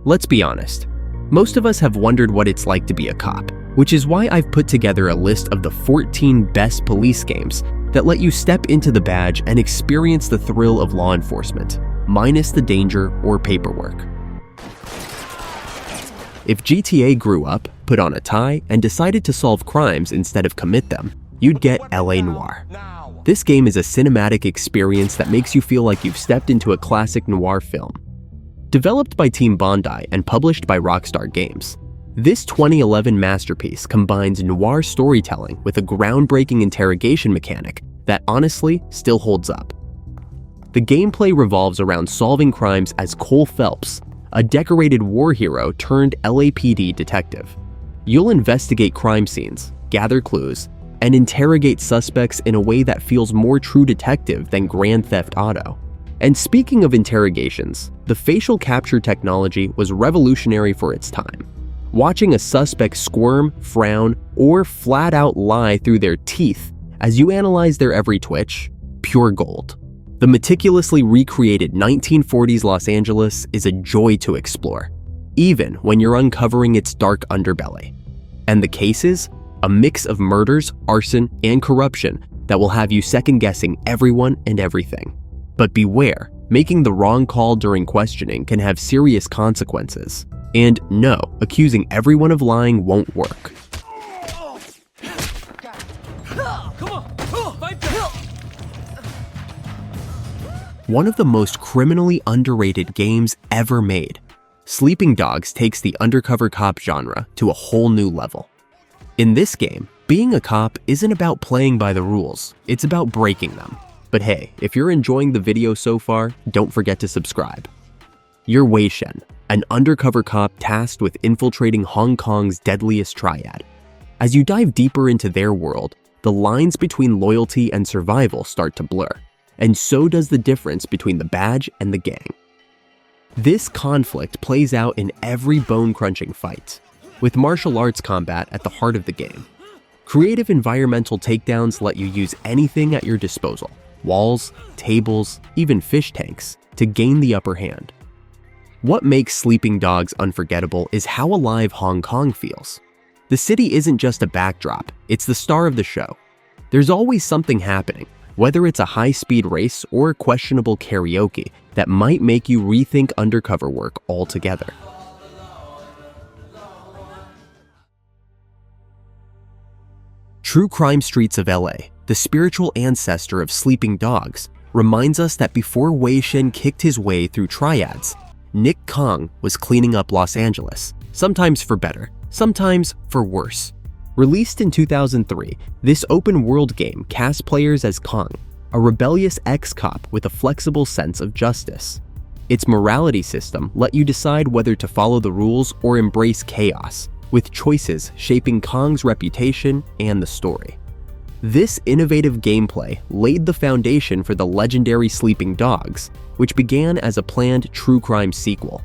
Let's be honest. Most of us have wondered what it's like to be a cop, which is why I've put together a list of the 14 best police games that let you step into the badge and experience the thrill of law enforcement, minus the danger or paperwork. If GTA grew up, put on a tie, and decided to solve crimes instead of commit them, you'd get L.A. Noire. This game is a cinematic experience that makes you feel like you've stepped into a classic noir film. Developed by Team Bondi and published by Rockstar Games, this 2011 masterpiece combines noir storytelling with a groundbreaking interrogation mechanic that honestly still holds up. The gameplay revolves around solving crimes as Cole Phelps, a decorated war hero turned LAPD detective. You'll investigate crime scenes, gather clues, and interrogate suspects in a way that feels more True Detective than Grand Theft Auto. And speaking of interrogations, the facial capture technology was revolutionary for its time. Watching a suspect squirm, frown, or flat out lie through their teeth as you analyze their every twitch, pure gold. The meticulously recreated 1940s Los Angeles is a joy to explore, even when you're uncovering its dark underbelly. And the cases? A mix of murders, arson, and corruption that will have you second-guessing everyone and everything. But beware, making the wrong call during questioning can have serious consequences. And no, accusing everyone of lying won't work. One of the most criminally underrated games ever made, Sleeping Dogs takes the undercover cop genre to a whole new level. In this game, being a cop isn't about playing by the rules, it's about breaking them. But hey, if you're enjoying the video so far, don't forget to subscribe. You're Wei Shen, an undercover cop tasked with infiltrating Hong Kong's deadliest triad. As you dive deeper into their world, the lines between loyalty and survival start to blur, and so does the difference between the badge and the gang. This conflict plays out in every bone-crunching fight, with martial arts combat at the heart of the game. Creative environmental takedowns let you use anything at your disposal, walls, tables, even fish tanks, to gain the upper hand. What makes Sleeping Dogs unforgettable is how alive Hong Kong feels. The city isn't just a backdrop, it's the star of the show. There's always something happening, whether it's a high-speed race or questionable karaoke that might make you rethink undercover work altogether. True Crime Streets of LA, the spiritual ancestor of Sleeping Dogs, reminds us that before Wei Shen kicked his way through triads, Nick Kong was cleaning up Los Angeles, sometimes for better, sometimes for worse. Released in 2003, this open-world game casts players as Kong, a rebellious ex-cop with a flexible sense of justice. Its morality system let you decide whether to follow the rules or embrace chaos, with choices shaping Kong's reputation and the story. This innovative gameplay laid the foundation for the legendary Sleeping Dogs, which began as a planned true crime sequel.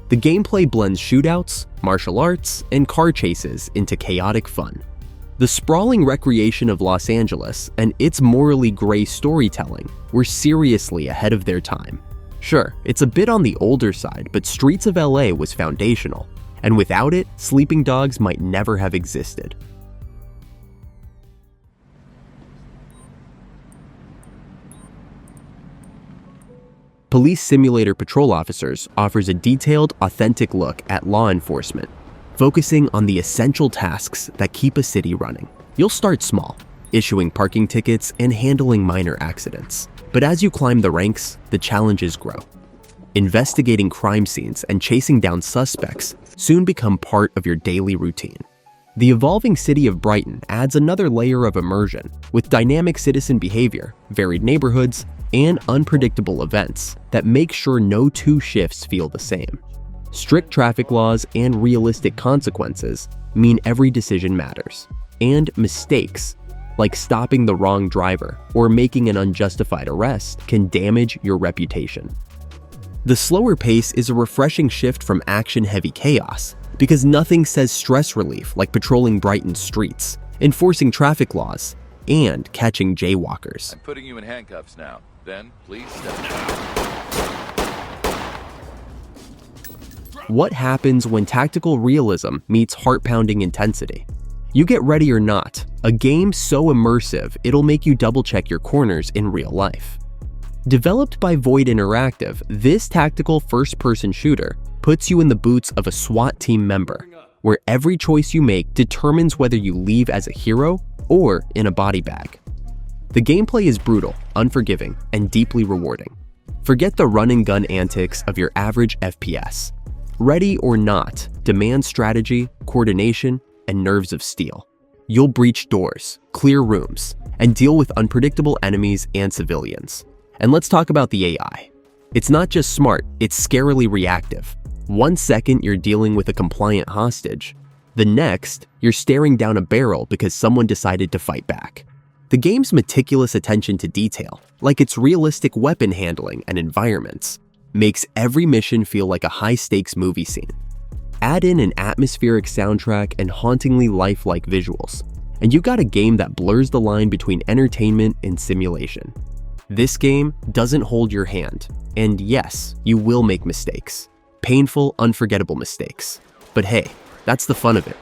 The gameplay blends shootouts, martial arts, and car chases into chaotic fun. The sprawling recreation of Los Angeles and its morally gray storytelling were seriously ahead of their time. Sure, it's a bit on the older side, but Streets of LA was foundational, and without it, Sleeping Dogs might never have existed. Police Simulator Patrol Officers offers a detailed, authentic look at law enforcement, focusing on the essential tasks that keep a city running. You'll start small, issuing parking tickets and handling minor accidents. But as you climb the ranks, the challenges grow. Investigating crime scenes and chasing down suspects soon become part of your daily routine. The evolving city of Brighton adds another layer of immersion, with dynamic citizen behavior, varied neighborhoods, and unpredictable events that make sure no two shifts feel the same. Strict traffic laws and realistic consequences mean every decision matters, and mistakes, like stopping the wrong driver or making an unjustified arrest, can damage your reputation. The slower pace is a refreshing shift from action-heavy chaos, because nothing says stress relief like patrolling Brighton's streets, enforcing traffic laws, and catching jaywalkers. I'm putting you in handcuffs now. Then, please step down. What happens when tactical realism meets heart-pounding intensity? You get Ready or Not, a game so immersive it'll make you double-check your corners in real life. Developed by Void Interactive, this tactical first-person shooter puts you in the boots of a SWAT team member, where every choice you make determines whether you leave as a hero or in a body bag. The gameplay is brutal, unforgiving, and deeply rewarding. Forget the run-and-gun antics of your average FPS. Ready or Not demands strategy, coordination, and nerves of steel. You'll breach doors, clear rooms, and deal with unpredictable enemies and civilians. And let's talk about the AI. It's not just smart, it's scarily reactive. 1 second you're dealing with a compliant hostage. The next, you're staring down a barrel because someone decided to fight back. The game's meticulous attention to detail, like its realistic weapon handling and environments, makes every mission feel like a high-stakes movie scene. Add in an atmospheric soundtrack and hauntingly lifelike visuals, and you got a game that blurs the line between entertainment and simulation. This game doesn't hold your hand, and yes, you will make mistakes. Painful, unforgettable mistakes. But hey, that's the fun of it.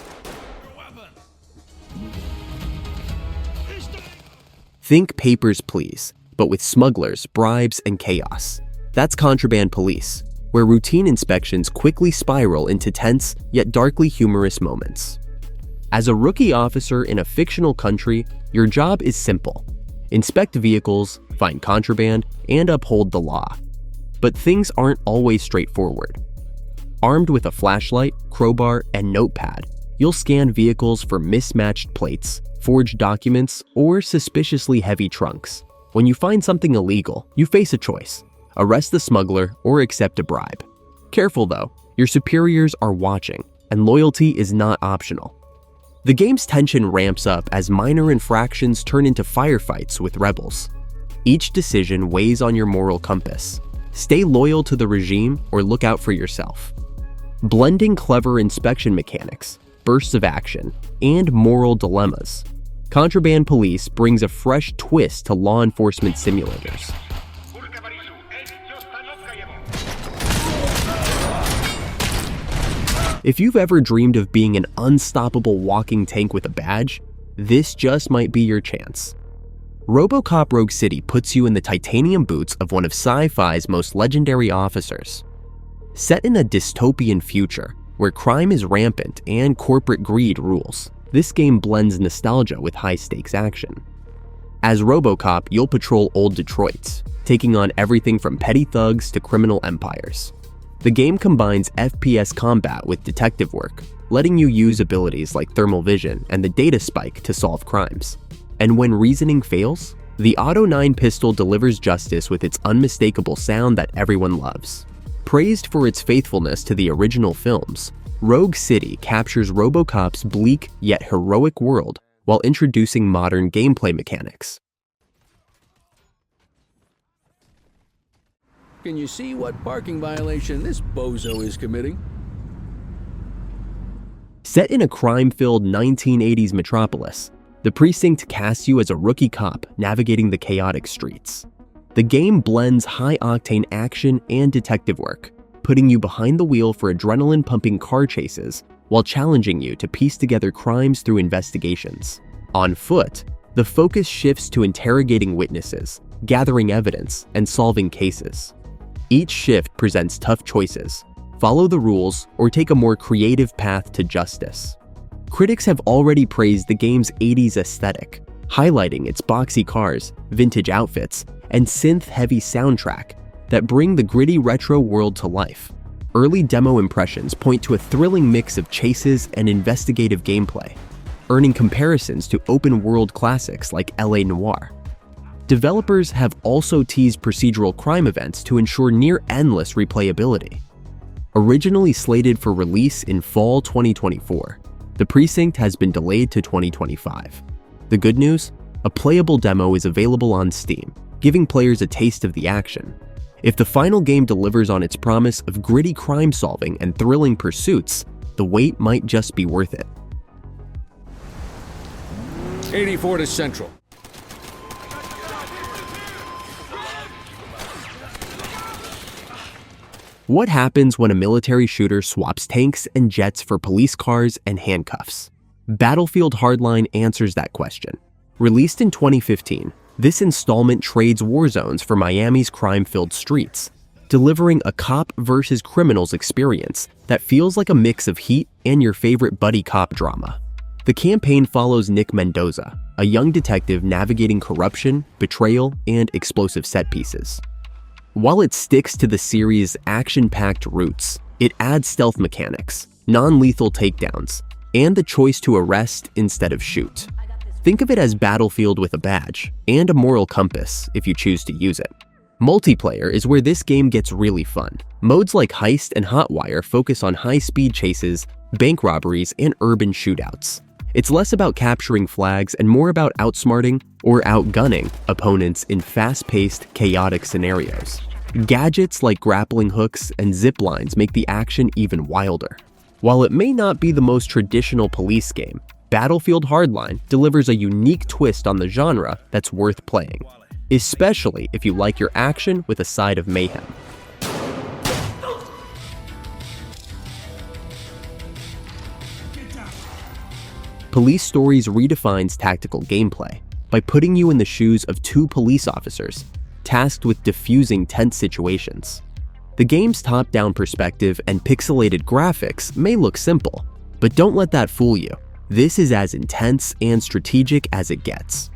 Think Papers, Please, but with smugglers, bribes, and chaos. That's Contraband Police, where routine inspections quickly spiral into tense yet darkly humorous moments. As a rookie officer in a fictional country, your job is simple. Inspect vehicles, find contraband, and uphold the law. But things aren't always straightforward. Armed with a flashlight, crowbar, and notepad, you'll scan vehicles for mismatched plates, forged documents, or suspiciously heavy trunks. When you find something illegal, you face a choice: arrest the smuggler or accept a bribe. Careful though, your superiors are watching, and loyalty is not optional. The game's tension ramps up as minor infractions turn into firefights with rebels. Each decision weighs on your moral compass. Stay loyal to the regime or look out for yourself. Blending clever inspection mechanics, bursts of action, and moral dilemmas, Contraband Police brings a fresh twist to law enforcement simulators. If you've ever dreamed of being an unstoppable walking tank with a badge, this just might be your chance. RoboCop Rogue City puts you in the titanium boots of one of sci-fi's most legendary officers. Set in a dystopian future where crime is rampant and corporate greed rules, this game blends nostalgia with high-stakes action. As RoboCop, you'll patrol old Detroit, taking on everything from petty thugs to criminal empires. The game combines FPS combat with detective work, letting you use abilities like thermal vision and the data spike to solve crimes. And when reasoning fails, the Auto 9 pistol delivers justice with its unmistakable sound that everyone loves. Praised for its faithfulness to the original films, Rogue City captures RoboCop's bleak yet heroic world while introducing modern gameplay mechanics. Can you see what parking violation this bozo is committing? Set in a crime-filled 1980s metropolis, the Precinct casts you as a rookie cop navigating the chaotic streets. The game blends high-octane action and detective work, putting you behind the wheel for adrenaline-pumping car chases while challenging you to piece together crimes through investigations. On foot, the focus shifts to interrogating witnesses, gathering evidence, and solving cases. Each shift presents tough choices: follow the rules or take a more creative path to justice. Critics have already praised the game's 80s aesthetic, highlighting its boxy cars, vintage outfits, and synth-heavy soundtrack that bring the gritty retro world to life. Early demo impressions point to a thrilling mix of chases and investigative gameplay, earning comparisons to open-world classics like L.A. Noire. Developers have also teased procedural crime events to ensure near-endless replayability. Originally slated for release in fall 2024, the Precinct has been delayed to 2025. The good news? A playable demo is available on Steam, giving players a taste of the action. If the final game delivers on its promise of gritty crime solving and thrilling pursuits, the wait might just be worth it. 84 to Central. What happens when a military shooter swaps tanks and jets for police cars and handcuffs? Battlefield Hardline answers that question. Released in 2015, this installment trades war zones for Miami's crime-filled streets, delivering a cop versus criminals experience that feels like a mix of Heat and your favorite buddy cop drama. The campaign follows Nick Mendoza, a young detective navigating corruption, betrayal, and explosive set pieces. While it sticks to the series' action-packed roots, it adds stealth mechanics, non-lethal takedowns, and the choice to arrest instead of shoot. Think of it as Battlefield with a badge, and a moral compass if you choose to use it. Multiplayer is where this game gets really fun. Modes like Heist and Hotwire focus on high-speed chases, bank robberies, and urban shootouts. It's less about capturing flags and more about outsmarting or outgunning opponents in fast-paced, chaotic scenarios. Gadgets like grappling hooks and zip lines make the action even wilder. While it may not be the most traditional police game, Battlefield Hardline delivers a unique twist on the genre that's worth playing, especially if you like your action with a side of mayhem. Police Stories redefines tactical gameplay by putting you in the shoes of two police officers tasked with diffusing tense situations. The game's top-down perspective and pixelated graphics may look simple, but don't let that fool you. This is as intense and strategic as it gets.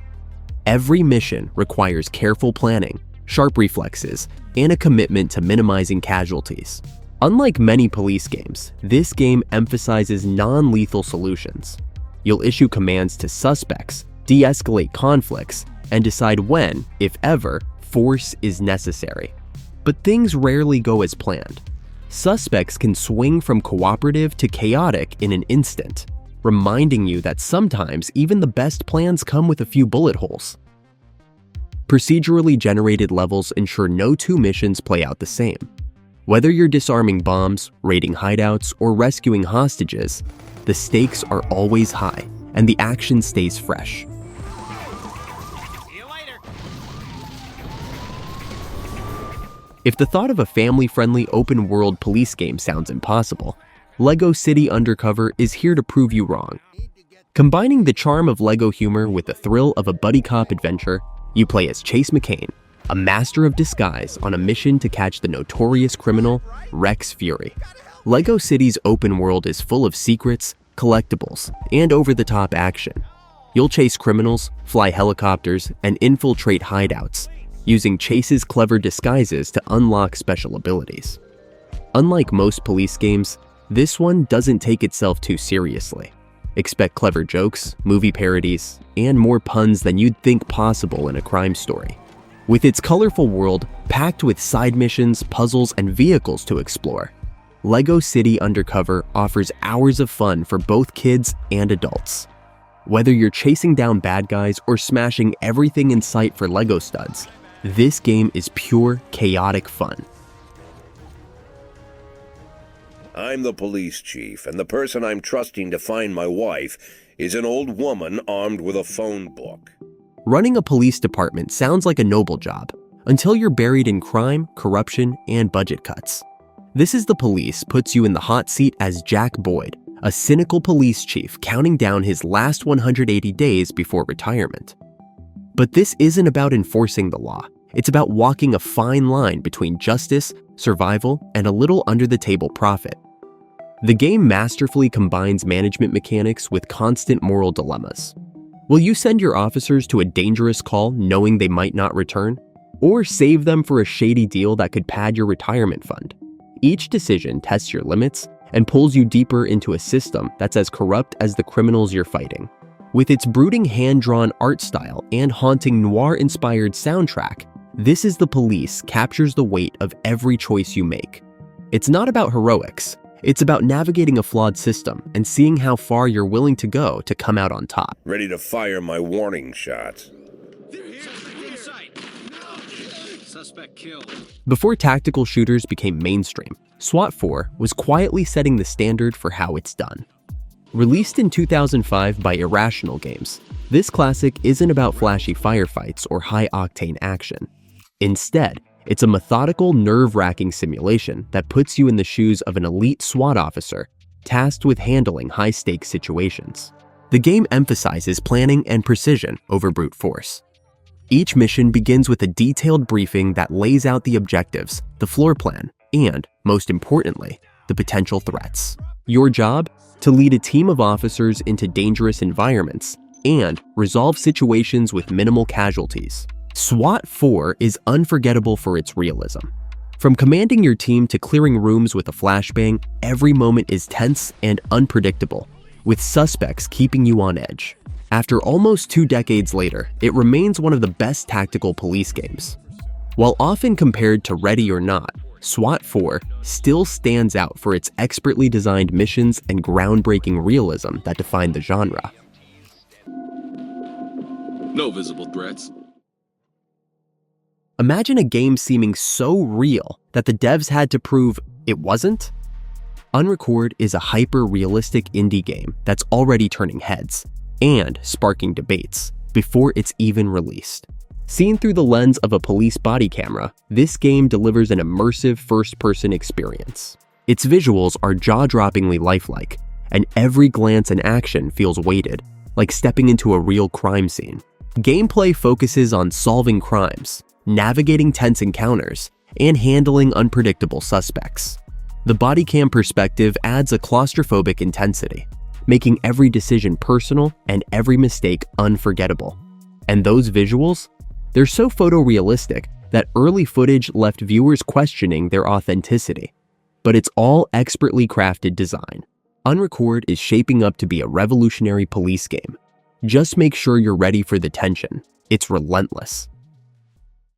Every mission requires careful planning, sharp reflexes, and a commitment to minimizing casualties. Unlike many police games, this game emphasizes non-lethal solutions. You'll issue commands to suspects, de-escalate conflicts, and decide when, if ever, force is necessary. But things rarely go as planned. Suspects can swing from cooperative to chaotic in an instant, reminding you that sometimes even the best plans come with a few bullet holes. Procedurally generated levels ensure no two missions play out the same. Whether you're disarming bombs, raiding hideouts, or rescuing hostages, the stakes are always high, and the action stays fresh. See you later. If the thought of a family-friendly open-world police game sounds impossible, Lego City Undercover is here to prove you wrong. Combining the charm of Lego humor with the thrill of a buddy cop adventure, you play as Chase McCain, a master of disguise on a mission to catch the notorious criminal Rex Fury. Lego City's open world is full of secrets, collectibles, and over-the-top action. You'll chase criminals, fly helicopters, and infiltrate hideouts, using Chase's clever disguises to unlock special abilities. Unlike most police games, this one doesn't take itself too seriously. Expect clever jokes, movie parodies, and more puns than you'd think possible in a crime story. With its colorful world packed with side missions, puzzles, and vehicles to explore, Lego City Undercover offers hours of fun for both kids and adults. Whether you're chasing down bad guys or smashing everything in sight for Lego studs, this game is pure, chaotic fun. I'm the police chief, and the person I'm trusting to find my wife is an old woman armed with a phone book. Running a police department sounds like a noble job, until you're buried in crime, corruption, and budget cuts. This Is the Police puts you in the hot seat as Jack Boyd, a cynical police chief counting down his last 180 days before retirement. But this isn't about enforcing the law. It's about walking a fine line between justice, survival, and a little under-the-table profit. The game masterfully combines management mechanics with constant moral dilemmas. Will you send your officers to a dangerous call knowing they might not return? Or save them for a shady deal that could pad your retirement fund? Each decision tests your limits and pulls you deeper into a system that's as corrupt as the criminals you're fighting. With its brooding hand-drawn art style and haunting noir-inspired soundtrack, This Is the Police captures the weight of every choice you make. It's not about heroics. It's about navigating a flawed system and seeing how far you're willing to go to come out on top. Ready to fire my warning shots. Suspect killed. Before tactical shooters became mainstream, SWAT 4 was quietly setting the standard for how it's done. Released in 2005 by Irrational Games, this classic isn't about flashy firefights or high-octane action. Instead, It's a methodical, nerve-wracking simulation that puts you in the shoes of an elite SWAT officer tasked with handling high-stakes situations. The game emphasizes planning and precision over brute force. Each mission begins with a detailed briefing that lays out the objectives, the floor plan, and, most importantly, the potential threats. Your job? To lead a team of officers into dangerous environments and resolve situations with minimal casualties. SWAT 4 is unforgettable for its realism. From commanding your team to clearing rooms with a flashbang, every moment is tense and unpredictable, with suspects keeping you on edge. After almost 2 decades later, it remains one of the best tactical police games. While often compared to Ready or Not, SWAT 4 still stands out for its expertly designed missions and groundbreaking realism that define the genre. No visible threats. Imagine a game seeming so real that the devs had to prove it wasn't? Unrecord is a hyper-realistic indie game that's already turning heads and sparking debates before it's even released. Seen through the lens of a police body camera, this game delivers an immersive first-person experience. Its visuals are jaw-droppingly lifelike, and every glance and action feels weighted, like stepping into a real crime scene. Gameplay focuses on solving crimes, navigating tense encounters, and handling unpredictable suspects. The body cam perspective adds a claustrophobic intensity, making every decision personal and every mistake unforgettable. And those visuals? They're so photorealistic that early footage left viewers questioning their authenticity. But it's all expertly crafted design. Unrecord is shaping up to be a revolutionary police game. Just make sure you're ready for the tension. It's relentless.